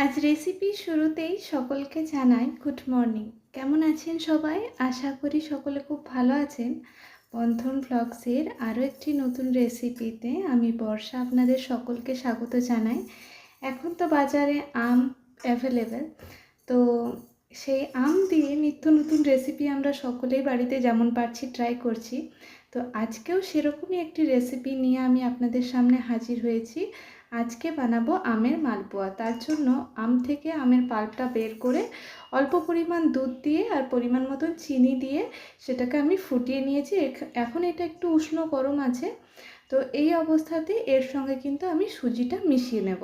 আজ রেসিপি শুরুতেই সকলকে জানাই গুড মর্নিং। কেমন আছেন সবাই? আশা করি সকলে খুব ভালো আছেন। বন্ধন ব্লগসের আরও একটি নতুন রেসিপিতে আমি বর্ষা আপনাদের সকলকে স্বাগত জানাই। এখন তো বাজারে আম অ্যাভেলেবেল, তো সেই আম দিয়ে নিত্য নতুন রেসিপি আমরা সকলেই বাড়িতে যেমন পারছি ট্রাই করছি। তো আজকেও সেরকমই একটি রেসিপি নিয়ে আমি আপনাদের সামনে হাজির হয়েছি। আজকে বানাবো আমের মালপোয়া। তার জন্য আম থেকে আমের পাল্পটা বের করে অল্প পরিমাণ দুধ দিয়ে আর পরিমাণ মতন চিনি দিয়ে সেটাকে আমি ফুটিয়ে নিয়েছি। এখন এটা একটু উষ্ণ গরম আছে, তো এই অবস্থাতে এর সঙ্গে কিন্তু আমি সুজিটা মিশিয়ে নেব।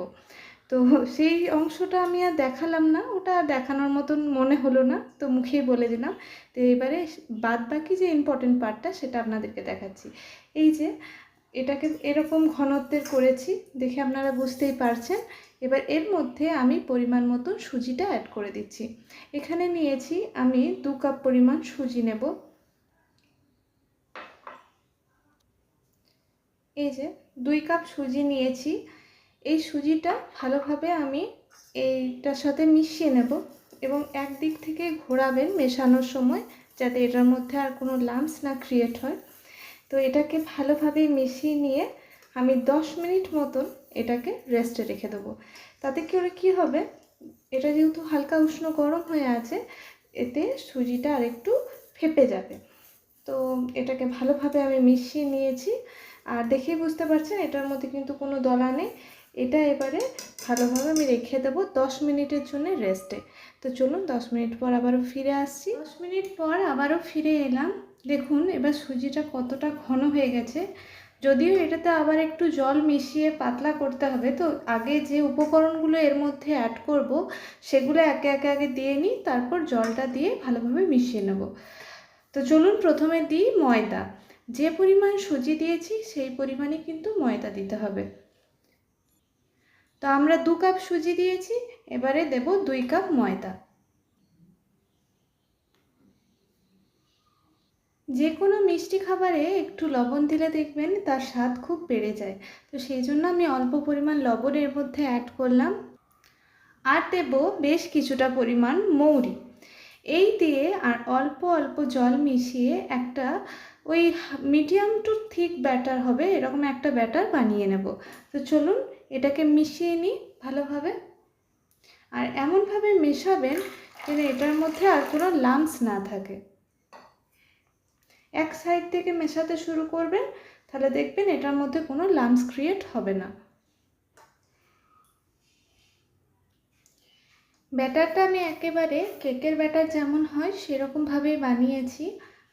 তো সেই অংশটা আমি আর দেখালাম না, ওটা দেখানোর মতন মনে হলো না, তো মুখেই বলে দিলাম। তো এবারে বাদ বাকি যে ইম্পর্টেন্ট পার্টটা সেটা আপনাদেরকে দেখাচ্ছি। এই যে এটাকে এরকম ঘনত্বের করেছি, দেখে আপনারা বুঝতেই পারছেন। এবার এর মধ্যে আমি পরিমাণ মতো সুজিটা অ্যাড করে দিচ্ছি। এখানে নিয়েছি আমি 2 কাপ পরিমাণ সুজি নেব। এই যে 2 কাপ সুজি নিয়েছি। এই সুজিটা ভালোভাবে আমি এইটার সাথে মিশিয়ে নেব এবং একদিক থেকে ঘোরাবেন মেশানোর সময়, যাতে এটার মধ্যে আর কোনো লাম্পস না ক্রিয়েট হয়। তো এটাকে ভালোভাবে মিশিয়ে নিয়ে আমি 10 মিনিট মতন এটাকে রেস্টে রেখে দেবো। তাতে করে কী হবে, এটা যেহেতু হালকা উষ্ণ গরম হয়ে আছে, এতে সুজিটা আরেকটু ফেপে যাবে। তো এটাকে ভালোভাবে আমি মিশিয়ে নিয়েছি, আর দেখেই বুঝতে পারছেন এটার মধ্যে কিন্তু কোনো দলা নেই। এটা এবারে ভালোভাবে আমি রেখে দেবো 10 মিনিটের জন্য রেস্টে। তো চলুন 10 মিনিট পর আবারও ফিরে আসছি। 10 মিনিট পর আবারও ফিরে এলাম। দেখুন এবার সুজিটা কতটা ঘন হয়ে গেছে। যদিও এটাতে আবার একটু জল মিশিয়ে পাতলা করতে হবে, তো আগে যে উপকরণগুলো এর মধ্যে অ্যাড করব সেগুলো একে একে আগে দিয়ে নিই, তারপর জলটা দিয়ে ভালোভাবে মিশিয়ে নেব। তো চলুন প্রথমে দিই ময়দা। যে পরিমাণ সুজি দিয়েছি সেই পরিমাণে কিন্তু ময়দা দিতে হবে। তো আমরা 2 কাপ সুজি দিয়েছি, এবারে দেব 2 কাপ ময়দা। যে কোনো মিষ্টি খাবারে একটু লবণ দিলে দেখবেন তার স্বাদ খুব বেড়ে যায়। তো সেই জন্য আমি অল্প পরিমাণ লবণ এর মধ্যে অ্যাড করলাম। আর দেব বেশ কিছুটা পরিমাণ মৌরি। এই দিয়ে আর অল্প অল্প জল মিশিয়ে একটা ওই মিডিয়াম টু থিক ব্যাটার হবে, এরকম একটা ব্যাটার বানিয়ে নেব। তো চলুন এটাকে মিশিয়ে নিই ভালোভাবে। আর এমনভাবে মেশাবেন যেন এটার মধ্যে আর কোনো লাম্পস না থাকে। এক সাইড থেকে মেশাতে শুরু করবেন, তাহলে দেখবেন এটার মধ্যে কোনো লাম্পস ক্রিয়েট হবে না। ব্যাটারটা আমি একেবারে কেকের ব্যাটার যেমন হয় সেরকমভাবেই বানিয়েছি,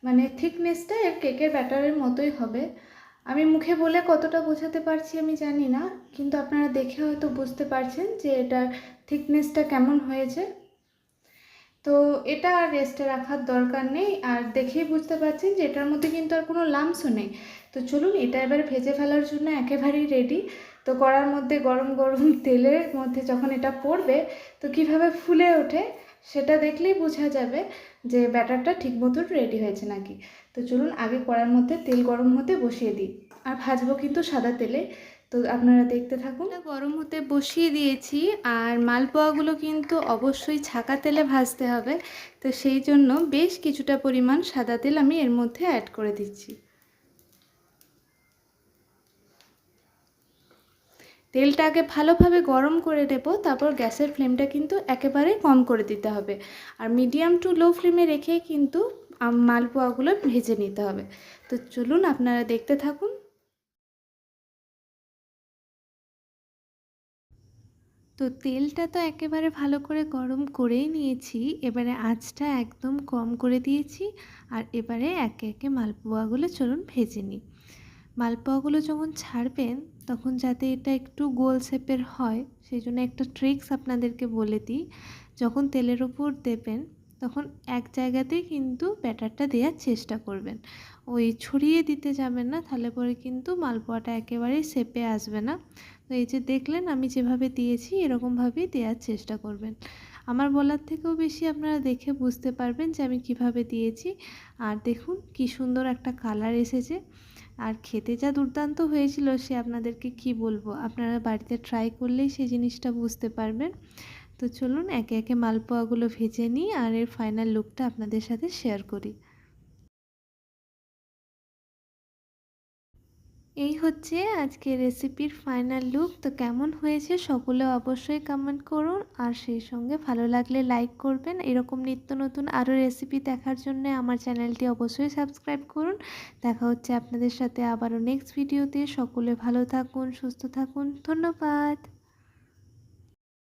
মানে থিকনেসটা এর কেকের ব্যাটারের মতোই হবে। আমি মুখে বলে কতটা বোঝাতে পারছি আমি জানি না, কিন্তু আপনারা দেখে হয়তো বুঝতে পারছেন যে এটার থিকনেসটা কেমন হয়েছে। তো এটা আর রেস্টে রাখার দরকার নেই, আর দেখেই বুঝতে পারছেন যে এটার মধ্যে কিন্তু আর কোনো লাম্পসও নেই। তো চলুন এটা এবার ভেজে ফেলার জন্য একেবারেই রেডি। তো কড়ার মধ্যে গরম গরম তেলের মধ্যে যখন এটা পড়বে, তো কিভাবে ফুলে ওঠে সেটা দেখলেই বোঝা যাবে যে ব্যাটারটা ঠিক মতন রেডি হয়েছে নাকি। তো চলুন আগে কড়ার মধ্যে তেল গরম হতে বসিয়ে দিই, আর ভাজবো কিন্তু সাদা তেলে। তো আপনারা দেখতে থাকুন। গরম হতে বসিয়ে দিয়েছি, আর মালপোয়াগুলো কিন্তু অবশ্যই ছাকা তেলে ভাজতে হবে। তো সেই জন্য বেশ কিছুটা পরিমাণ সাদা তেল আমি এর মধ্যে অ্যাড করে দিচ্ছি। তেলটা আগে ভালোভাবে গরম করে দেব, তারপর গ্যাসের ফ্লেমটা কিন্তু একেবারে কম করে দিতে হবে, আর মিডিয়াম টু লো ফ্লেমে রেখে কিন্তু মালপোয়াগুলো ভেজে নিতে হবে। তো চলুন আপনারা দেখতে থাকুন। তো তেলটা তো একেবারে ভালো করে গরম করেই নিয়েছি, এবারে আঁচটা একদম কম করে দিয়েছি, আর এবারে একে একে মালপোয়াগুলো চলুন ভেজে নিই। মালপোয়াগুলো যখন ছাড়বেন তখন যাতে এটা একটু গোল শেপের হয়, সেই জন্য একটা ট্রিক্স আপনাদেরকে বলে দিই। যখন তেলের ওপর দেবেন তখন এক জায়গাতেই কিন্তু ব্যাটারটা দেওয়ার চেষ্টা করবেন, ওই ছড়িয়ে দিতে যাবেন না, তাহলে পরে কিন্তু মালপোয়াটা একেবারেই শেপে আসবে না। তো এই যে দেখলেন আমি যেভাবে দিয়েছি এরকমভাবেই দেওয়ার চেষ্টা করবেন। আমার বলার থেকেও বেশি আপনারা দেখে বুঝতে পারবেন যে আমি কিভাবে দিয়েছি। আর দেখুন কি সুন্দর একটা কালার এসেছে, আর খেতে যা দুর্দান্ত হয়েছিল সে আপনাদেরকে কি বলবো, আপনারা বাড়িতে ট্রাই করলেই সেই জিনিসটা বুঝতে পারবেন। তো চলুন একে একে মালপোয়াগুলো ভেজে নিই আর এর ফাইনাল লুকটা আপনাদের সাথে শেয়ার করি। এই হচ্ছে আজকের রেসিপির ফাইনাল লুক। তো কেমন হয়েছে সকলে অবশ্যই কমেন্ট করুন, আর সেই সঙ্গে ভালো লাগলে লাইক করবেন। এরকম নিত্য নতুন আরও রেসিপি দেখার জন্য আমার চ্যানেলটি অবশ্যই সাবস্ক্রাইব করুন। দেখা হচ্ছে আপনাদের সাথে আবারও নেক্সট ভিডিওতে। সকলে ভালো থাকুন, সুস্থ থাকুন। ধন্যবাদ।